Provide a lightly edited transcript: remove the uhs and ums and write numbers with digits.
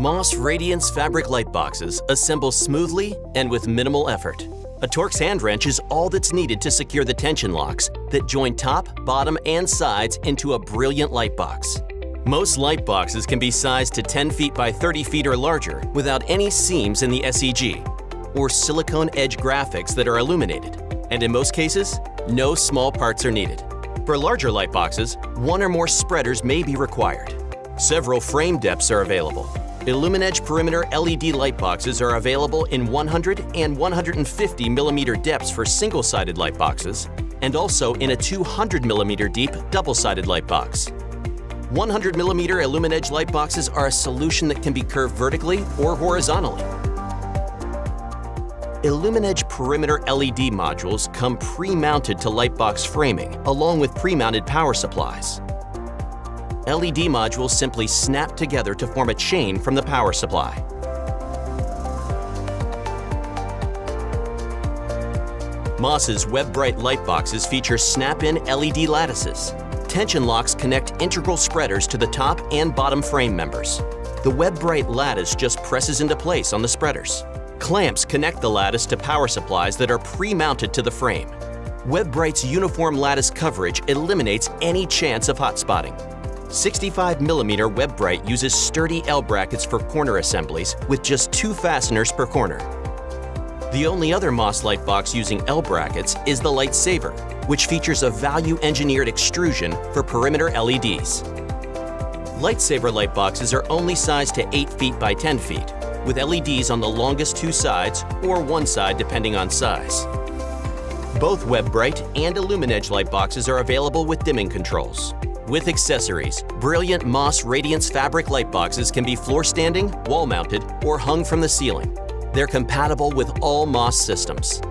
Moss Radiance Fabric Lightboxes assemble smoothly and with minimal effort. A Torx hand wrench is all that's needed to secure the tension locks that join top, bottom, and sides into a brilliant lightbox. Most lightboxes can be sized to 10 feet by 30 feet or larger without any seams in the SEG, or silicone edge graphics that are illuminated, and in most cases, no small parts are needed. For larger lightboxes, one or more spreaders may be required. Several frame depths are available. Illuminedge perimeter LED lightboxes are available in 100 and 150 millimeter depths for single-sided lightboxes, and also in a 200 millimeter deep double-sided lightbox. 100 millimeter Illuminedge lightboxes are a solution that can be curved vertically or horizontally. Illuminedge perimeter LED modules come pre-mounted to lightbox framing, along with pre-mounted power supplies. LED modules simply snap together to form a chain from the power supply. Moss's WebBright lightboxes feature snap-in LED lattices. Tension locks connect integral spreaders to the top and bottom frame members. The WebBright lattice just presses into place on the spreaders. Clamps connect the lattice to power supplies that are pre-mounted to the frame. WebBright's uniform lattice coverage eliminates any chance of hot spotting. 65mm WebBright uses sturdy L brackets for corner assemblies with just 2 fasteners per corner. The only other Moss lightbox using L brackets is the Lightsaver, which features a value-engineered extrusion for perimeter LEDs. Lightsaver lightboxes are only sized to 8 feet by 10 feet, with LEDs on the longest 2 sides or one side depending on size. Both WebBright and Illuminedge lightboxes are available with dimming controls. With accessories, brilliant Moss Radiance Fabric Lightboxes can be floor-standing, wall-mounted, or hung from the ceiling. They're compatible with all Moss systems.